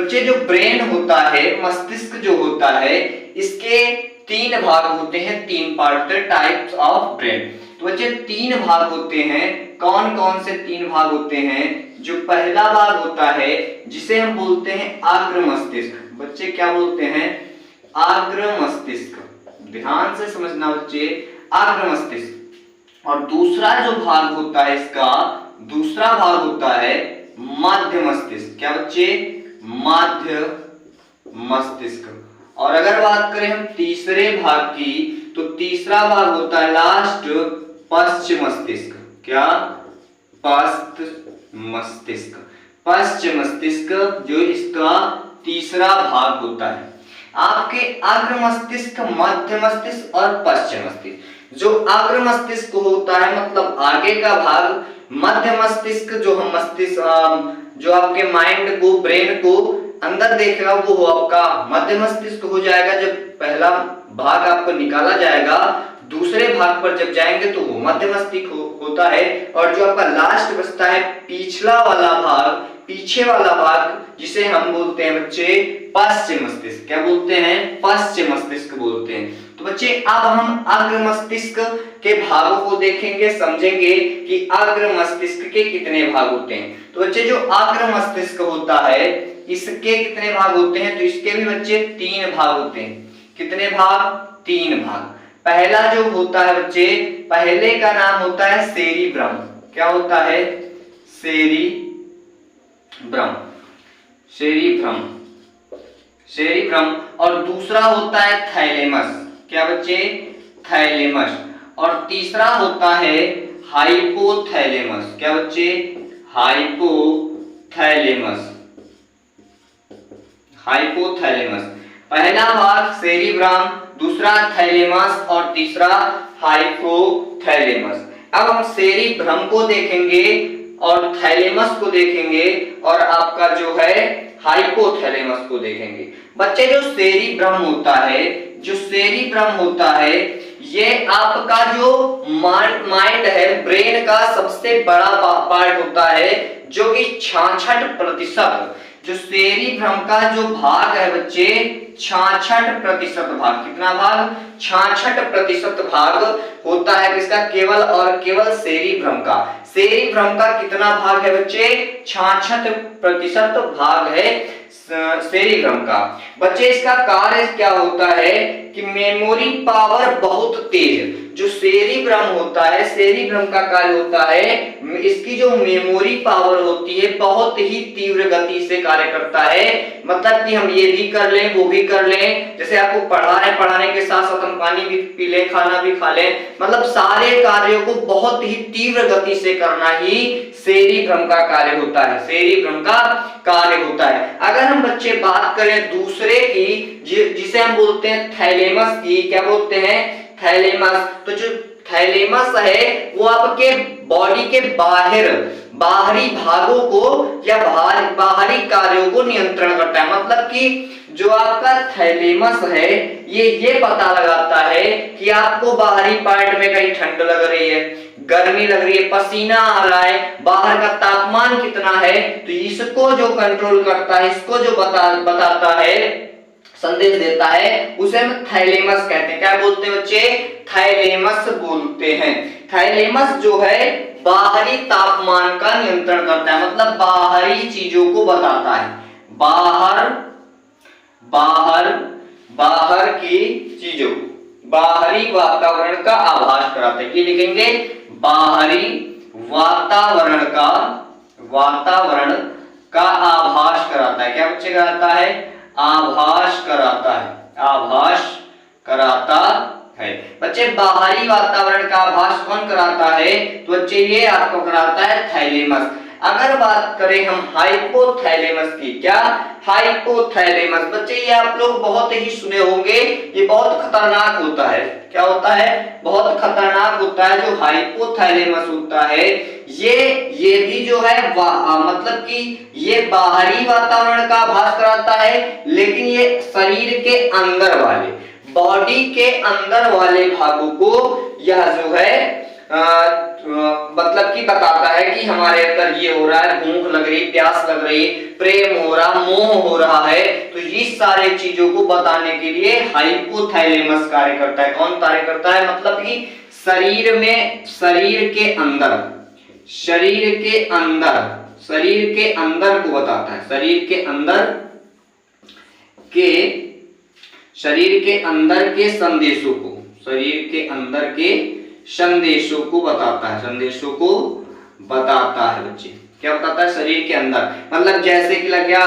बच्चे जो ब्रेन होता है, मस्तिष्क जो होता है, इसके 3 भाग होते हैं, 3 पार्ट, टाइप्स ऑफ ब्रेन। तो बच्चे 3 भाग होते हैं। कौन कौन से 3 भाग होते हैं? जो पहला भाग होता है जिसे हम बोलते हैं आग्र मस्तिष्क। बच्चे क्या बोलते हैं? आग्र मस्तिष्क। ध्यान से समझना बच्चे, आग्र मस्तिष्क। और दूसरा जो भाग होता है इसका, दूसरा भाग होता है माध्य मस्तिष्क। क्या बच्चे? माध्य मस्तिष्क। और अगर बात करें हम तीसरे भाग की, तो तीसरा भाग होता है लास्ट पश्च मस्तिष्क। क्या? पश्च मस्तिष्क। पश्च मस्तिष्क जो इसका तीसरा भाग होता है। आपके अग्र मस्तिष्क, मध्य मस्तिष्क और पश्च मस्तिष्क। जो अग्र मस्तिष्क होता है मतलब आगे का भाग, मध्य मस्तिष्क जो हम मस्तिष्क जो आपके माइंड को, ब्रेन को अंदर देखेगा वो आपका मध्य मस्तिष्क हो जाएगा। जब पहला भाग आपको निकाला जाएगा, दूसरे भाग पर जब जाएंगे तो वो मध्य मस्तिष्क होता है। और जो आपका लास्ट बचता है पिछला वाला भाग, पीछे वाला भाग, जिसे हम बोलते हैं बच्चे पश्च मस्तिष्क। क्या बोलते हैं? पश्च मस्तिष्क बोलते हैं। तो बच्चे अब हम अग्र मस्तिष्क के भागों को देखेंगे, समझेंगे कि अग्र मस्तिष्क के कितने भाग होते हैं। तो बच्चे जो अग्र मस्तिष्क होता है इसके कितने भाग होते हैं? तो इसके भी बच्चे 3 भाग होते हैं। कितने भाग? 3 भाग। पहला जो होता है बच्चे, पहले का नाम होता है सेरिब्रम। क्या होता है? सेरिब्रम। Cerebrum, cerebrum. और दूसरा होता है थैलेमस। क्या बच्चे? थैलेमस। और तीसरा होता है हाइपोथैलेमस। क्या बच्चे? हाइपोथैलेमस। हाइपोथैलेमस। पहला भाग सेरिब्रम, दूसरा थैलेमस और तीसरा हाइपोथैलेमस। अब हम सेरिब्रम को देखेंगे और थैलेमस को देखेंगे और आपका जो है हाइपोथैलेमस को देखेंगे। बच्चे जो सेरिब्रम होता है, जो सेरिब्रम होता है, ये आपका जो माइंड है, ब्रेन का सबसे बड़ा पार्ट होता है, जो कि 66%। जो सेरिब्रम का जो भाग है बच्चे, 66% भाग। कितना भाग? 66% भाग होता है किसका? केवल और केवल सेरिब्रम का। सेरिब्रम का कितना भाग है बच्चे? 66% भाग है सेरिब्रम का। बच्चे इसका कार्य क्या होता है कि मेमोरी पावर बहुत तेज। जो सेरिब्रम होता है, सेरिब्रम का कार्य होता है, इसकी जो मेमोरी पावर होती है बहुत ही तीव्र गति से कार्य करता है। मतलब कि हम ये भी कर लें, वो भी कर लें, जैसे आपको पढ़ा रहे, पढ़ाने के साथ साथ हम पानी भी पी लें, खाना भी खा लें, मतलब सारे कार्यों को बहुत ही तीव्र गति से करना ही सेरिब्रम का कार्य होता है। सेरिब्रम का कार्य होता है। अगर हम बच्चे बात करें दूसरे की, जिसे हम बोलते हैं थैलेमस की, क्या बोलते हैं? थैलेमस। तो जो थैलेमस है वो आपके बॉडी के बाहरी भागों को या बाहरी कार्यों को नियंत्रण करता है। मतलब कि जो आपका थैलेमस है ये पता लगाता है कि आपको बाहरी पार्ट में कहीं ठंड लग रही है, गर्मी लग रही है, पसीना आ रहा है, बाहर का तापमान कितना है, तो इसको जो कंट्रोल करता है, इसको जो बताता है, संदेश देता है, उसे हम थैलेमस कहते हैं। क्या बोलते हैं बच्चे? थैलेमस बोलते हैं। थैलेमस जो है बाहरी तापमान का नियंत्रण करता है, मतलब बाहरी चीजों को बताता है। बाहर की चीजों, बाहरी वातावरण का आभास कराता है। ये लिखेंगे, बाहरी वातावरण का आभास कराता है। क्या बच्चे कराता है? आभास कराता है। आभास कराता है। बच्चे बाहरी वातावरण का आभास कौन कराता है? तो बच्चे ये आपको कराता है थैलेमस। अगर बात करें हम हाइपोथैलेमस की, क्या? हाइपोथैलेमस। बच्चे ये आप लोग बहुत ही सुने होंगे, ये बहुत खतरनाक होता है। क्या होता है? बहुत खतरनाक होता है। जो हाइपोथैलेमस होता है ये भी जो है मतलब कि ये बाहरी वातावरण का आभास कराता है, लेकिन ये शरीर के अंदर वाले, बॉडी के अंदर वाले भागों को यह जो है मतलब कि बताता है कि हमारे अंदर ये हो रहा है, भूख लग रही, प्यास लग रही, प्रेम हो रहा, मोह हो रहा है, तो ये सारे चीजों को बताने के लिए हाइपोथैलेमस कार्य करता है। कौन कार्य करता है? मतलब कि शरीर में, शरीर के अंदर को बताता है, शरीर के अंदर के संदेशों को बताता है बच्चे। क्या बताता है? शरीर के अंदर, मतलब जैसे कि लग गया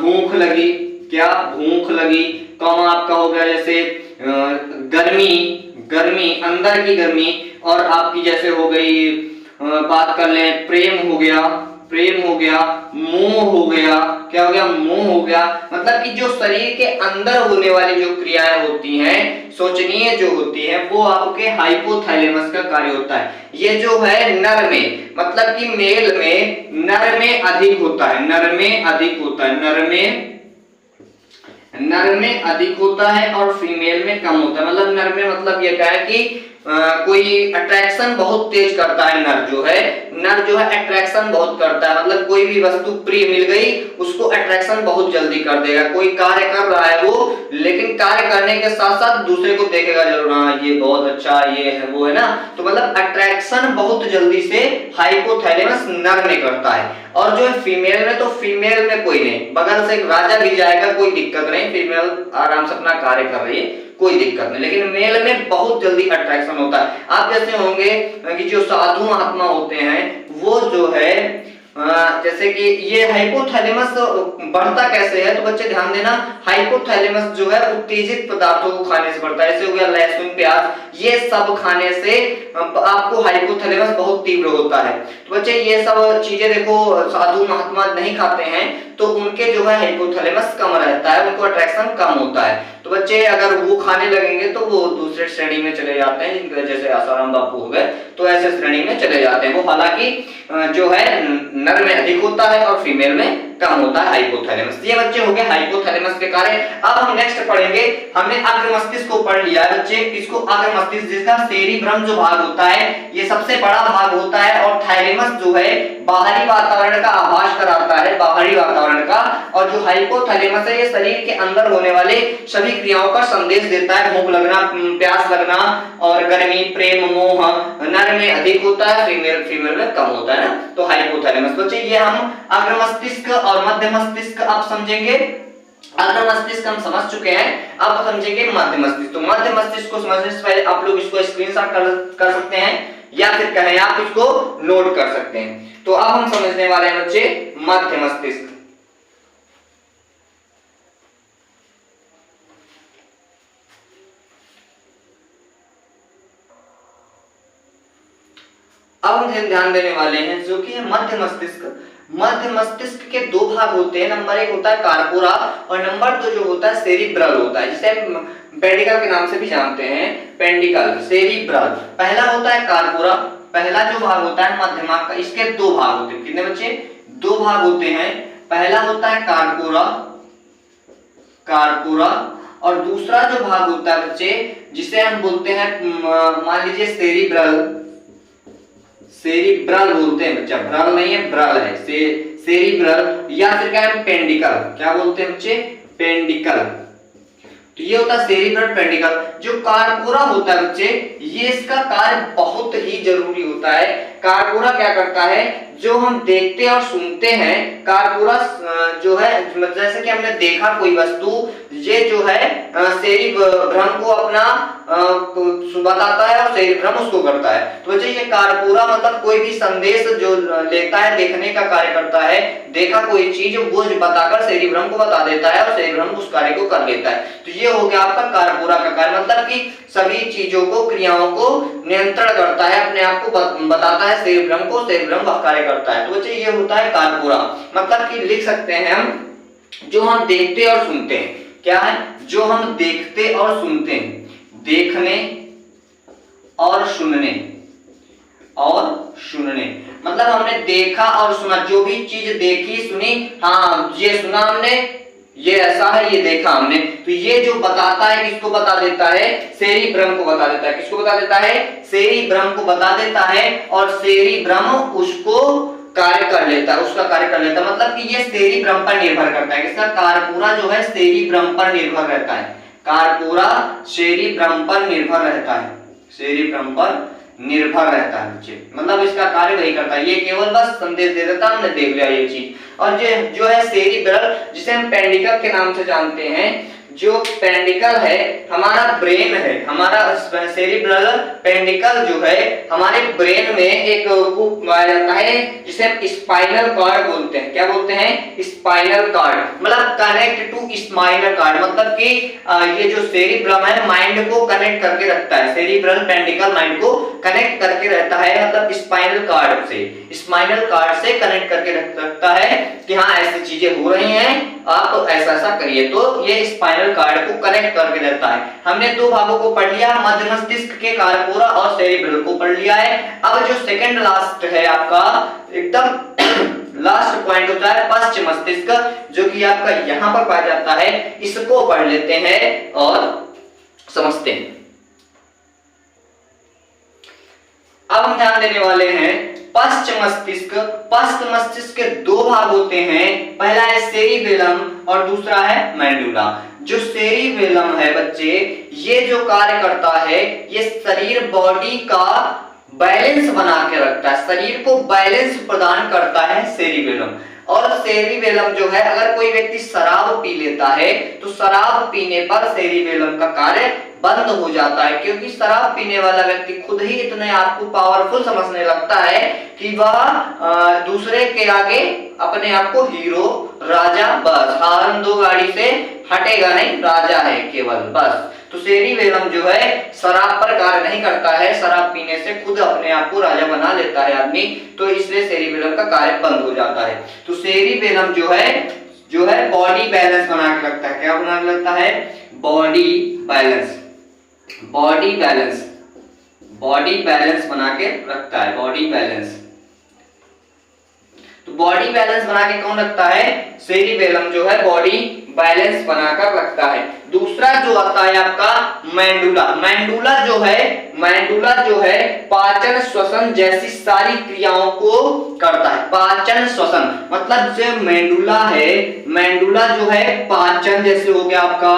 भूख लगी, भूख लगी, कौन आपका हो गया जैसे गर्मी, अंदर की गर्मी, और आपकी जैसे हो गई बात कर लें प्रेम हो गया, मोह हो गया, क्या हो गया? मोह हो गया। मतलब कि जो शरीर के अंदर होने वाली जो क्रियाएं होती हैं, सोचनीय जो होती है, वो आपके हाइपोथैलेमस का कार्य होता है। ये जो है नर में, मतलब कि मेल में, नर में अधिक होता है, नर में अधिक होता है और फीमेल में कम होता है। मतलब नर में मतलब ये क्या है कि कोई अट्रैक्शन बहुत तेज करता है, नर जो है अट्रैक्शन बहुत करता है। मतलब कोई भी वस्तु प्रिय मिल गई, उसको अट्रैक्शन बहुत जल्दी कर देगा। कोई कार्य कर रहा है वो, लेकिन कार्य करने के साथ साथ दूसरे को देखेगा जरूर, हाँ ये बहुत अच्छा, ये है वो है ना। तो मतलब अट्रैक्शन बहुत जल्दी से हाइपोथैलेमस नर में करता है। और जो है फीमेल में, तो फीमेल में कोई नहीं, बगल से एक राजा भी जाएगा, कोई दिक्कत नहीं, फीमेल आराम से अपना कार्य कर रही है, कोई दिक्कत नहीं। लेकिन मेल में बहुत जल्दी अट्रैक्शन होता है। आप जैसे होंगे कि जो साधु महात्मा होते हैं, वो जो है जैसे कि ये हाइपोथैलेमस बढ़ता कैसे है, तो बच्चे ध्यान देना, हाइपोथैलेमस जो है उत्तेजित पदार्थों को खाने से बढ़ता है। जैसे हो गया लहसुन, प्याज, ये सब खाने से आपको हाइपोथैलेमस बहुत तीव्र होता है। तो बच्चे ये सब चीजें देखो, साधु महात्मा नहीं खाते हैं, तो उनके जो है हाइपोथैलेमस कम रहता है, उनको अट्रैक्शन कम होता है। तो बच्चे अगर वो खाने लगेंगे तो वो दूसरे श्रेणी में चले जाते हैं, जिनके जैसे आसाराम बापू हो गए, तो ऐसे श्रेणी में चले जाते हैं। वो हालांकि जो है नर में अधिक होता है और फीमेल में कम होता है हाइपोथैलेमस। ये बच्चे हो गए हाइपोथैलेमस के कार्य। अब हम नेक्स्ट पढ़ेंगे, हमने अग्र मस्तिष्क को पढ़ लिया है बच्चे, इसको अग्र मस्तिष्क, जिसका सेरिब्रम जो भाग होता है, ये सबसे बड़ा भाग होता है, और थैलेमस जो है बाहरी वातावरण का आभास कराता है, बाहरी वातावरण का। और जो हाइपोथैलेमस है, ये शरीर के अंदर होने वाले सभी क्रियाओं का संदेश देता है। भूख लगना, प्यास लगना और गर्मी, प्रेम, मोह नर में अधिक होता है, फीमेल में कम होता है ना। तो हाइपोथैलेमस बच्चे, ये हम अग्र मस्तिष्क और मध्य मस्तिष्क अब समझेंगे। अग्र मस्तिष्क हम समझ चुके हैं, अब समझेंगे मध्य मस्तिष्क। तो मध्य मस्तिष्क को समझने से पहले आप लोग इसको स्क्रीनशॉट कर सकते हैं, या फिर कहें आप इसको नोट कर सकते हैं। तो अब हम समझने वाले हैं बच्चे मध्य मस्तिष्क। अब हम ध्यान देने वाले हैं जो कि है मध्य मस्तिष्क। मध्य मस्तिष्क के दो भाग होते हैं, नंबर एक होता है कार्पोरा और नंबर दो जो होता है सेरिब्रल होता है, जिसे हम पेंडिकल के नाम से भी जानते हैं, पेंडिकल, सेरिब्रल। पहला होता है कार्पोरा, पहला जो भाग होता है मध्यमाग का, इसके दो भाग होते हैं। कितने बच्चे? दो भाग होते हैं। पहला होता है कार्पोरा, और दूसरा जो भाग होता है बच्चे, जिसे हम बोलते हैं, मान लीजिए सेरिब्रल बोलते हैं बच्चा, ब्रल नहीं है, ब्रल है, सेरिब्रल, या फिर क्या है पेंडिकल। क्या बोलते हैं बच्चे? पेंडिकल। तो ये होता है सेरिब्रल, पेंडिकल। जो कार्पोरा होता है बच्चे, ये इसका कार्य बहुत ही जरूरी होता है। कार्पोरा क्या करता है, जो हम देखते और सुनते हैं, कार्पोरा जो है, जैसे कि हमने देखा कोई वस्तु, ये जो है सेरिब्रम को अपना बताता है और सेरिब्रम उसको करता है। तो बच्चे ये कार्पोरा मतलब कोई भी संदेश जो लेता है, देखने का कार्य करता है, देखा कोई चीज वो बताकर सेरिब्रम को बता देता है और सेरिब्रम उस कार्य को कर लेता है। तो ये हो गया आपका कार्पोरा का कार्य, मतलब कि सभी चीजों को, क्रियाओं को नियंत्रण करता है, अपने आप को बताता है सेरिब्रम को, सेरिब्रम वह कार्य करता है। तो बच्चे ये होता है कार्पोरा। मतलब कि लिख सकते हैं हम, जो हम देखते और सुनते हैं। क्या है? जो हम देखते और सुनते हैं, देखने और सुनने, मतलब हमने देखा और सुना, जो भी चीज देखी सुनी, हाँ ये सुना हमने, ये ऐसा है, ये देखा हमने। तो ये जो बताता है, किसको बता देता है? सेरिब्रम को बता देता है। किसको बता देता है? सेरिब्रम को बता देता है, और सेरिब्रम उसको कार्य कर लेता है, उसका कार्य कर लेता है। मतलब कि ये सेरिब्रम पर निर्भर करता है। किसका? कारपूरा जो है सेरिब्रम पर निर्भर रहता है। कारपूरा सेरिब्रम पर निर्भर रहता है, सेरिब्रम पर निर्भर रहता है बच्चे। मतलब इसका कार्य वही करता है। ये केवल बस संदेश दे देता है, हमने देख लिया ये चीज। और जो है सेरिब्रल, जिसे हम पेंडिकल के नाम से जानते हैं, जो पेंडिकल है हमारा ब्रेन है, हमारा सेरिब्रल पेंडिकल जो है हमारे ब्रेन में एक पाया जाता है, जिसे हम स्पाइनल कॉर्ड बोलते हैं। क्या बोलते हैं? Spinal cord. मतलब कनेक्ट टू स्पाइनल कॉर्ड, मतलब कि ये जो सेरिब्रम है माइंड को कनेक्ट करके रखता है। सेरिब्रल पेंडिकल माइंड को कनेक्ट करके रहता है, मतलब स्पाइनल कॉर्ड से, स्पाइनल कॉर्ड से कनेक्ट करके रखता है कि हाँ ऐसी चीजें हो रही हैं, आप ऐसा ऐसा करिए। तो ये स्पाइनल कार्ड को कनेक्ट करके रहता है। हमने दो भागों को पढ़ लिया, मध्य मस्तिष्क के कारपोरा और सेरिब्रल को पढ़ लिया है। अब जो सेकंड लास्ट है आपका, एकदम लास्ट पॉइंट होता है पश्च मस्तिष्क, जो कि आपका यहां पर पाया जाता है। इसको पढ़ लेते हैं और समझते हैं। अब हम ध्यान देने वाले हैं पश्च मस्तिष्क। पश्च मस्तिष्क के दो भाग होते हैं, पहला है सेरिबेलम और दूसरा है मेडुला। जो सेरिबेलम है बच्चे, ये जो कार्य करता है, ये शरीर बॉडी का बैलेंस बना के रखता है, शरीर को बैलेंस प्रदान करता है सेरिबेलम। और सेरिबेलम जो है, अगर कोई व्यक्ति शराब पी लेता है तो शराब पीने पर सेरिबेलम का कार्य बंद हो जाता है, क्योंकि शराब पीने वाला व्यक्ति खुद ही इतने आप को पावरफुल समझने लगता है कि वह दूसरे के आगे अपने आप को हीरो, राजा, बस हारन दो गाड़ी से हटेगा नहीं, राजा है केवल, बस। तो सेरिबेलम जो है शराब पर कार्य नहीं करता है, शराब पीने से खुद अपने आप को राजा बना लेता है आदमी, तो इसलिए सेरिबेलम का कार्य बंद हो जाता है। तो सेरिबेलम जो है बॉडी बैलेंस बना के रखता है। क्या बना के रखता है? Body balance, body balance, body balance बना के रखता है, बॉडी बैलेंस। तो बॉडी बैलेंस बना के कौन रखता है? सेरिबेलम जो है बॉडी बैलेंस बनाकर रखता है। दूसरा जो आता है आपका मेडुला। मेडुला जो है पाचन श्वसन जैसी सारी क्रियाओं को करता है। पाचन श्वसन मतलब जो मेडुला है, मेडुला जो है पाचन जैसे हो गया आपका,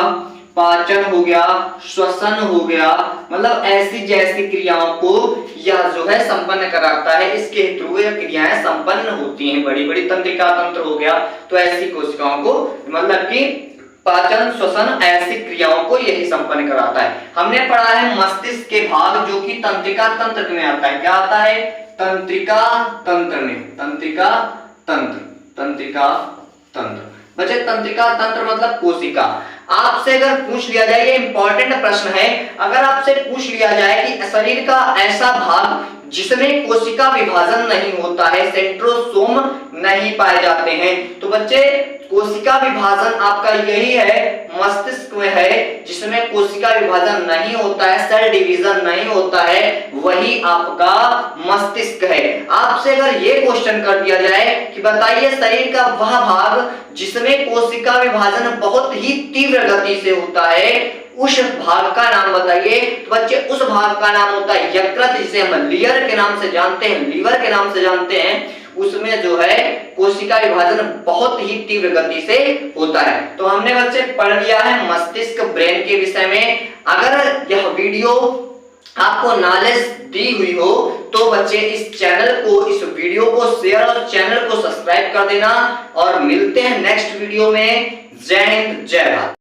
पाचन हो गया, श्वसन हो गया, मतलब ऐसी जैसी क्रियाओं को यह जो है संपन्न कराता है। इसके थ्रू यह क्रियाएं संपन्न होती हैं। बड़ी बड़ी तंत्रिका तंत्र हो गया, तो ऐसी कोशिकाओं को, मतलब कि पाचन श्वसन ऐसी क्रियाओं को यही संपन्न कराता है। हमने पढ़ा है मस्तिष्क के भाग, जो कि तंत्रिका तंत्र में आता है। क्या आता है? तंत्रिका तंत्र में, तंत्रिका तंत्र, तंत्रिका तंत्र। बच्चे तंत्रिका तंत्र मतलब कोशिका। आपसे अगर पूछ लिया जाए, ये इंपॉर्टेंट प्रश्न है, अगर आपसे पूछ लिया जाए कि शरीर का ऐसा भाग जिसमें कोशिका विभाजन नहीं होता है, सेंट्रोसोम नहीं पाए जाते हैं, तो बच्चे कोशिका विभाजन आपका यही है, मस्तिष्क में है, जिसमें कोशिका विभाजन नहीं होता है, सेल डिवीजन नहीं होता है, वही आपका मस्तिष्क है। आपसे अगर ये क्वेश्चन कर दिया जाए कि बताइए शरीर का वह भाग जिसमें कोशिका विभाजन बहुत ही तीव्र गति से होता है, उस भाग का नाम बताइए, तो बच्चे उस भाग का नाम होता है यकृत, जिसे हम लीवर के नाम से जानते हैं, लीवर के नाम से जानते हैं। उसमें जो है कोशिका विभाजन बहुत ही तीव्र गति से होता है। तो हमने बच्चे पढ़ लिया है मस्तिष्क, ब्रेन के विषय में। अगर यह वीडियो आपको नॉलेज दी हुई हो तो बच्चे इस चैनल को, इस वीडियो को शेयर और चैनल को सब्सक्राइब कर देना। और मिलते हैं नेक्स्ट वीडियो में। जय हिंद, जय भारत।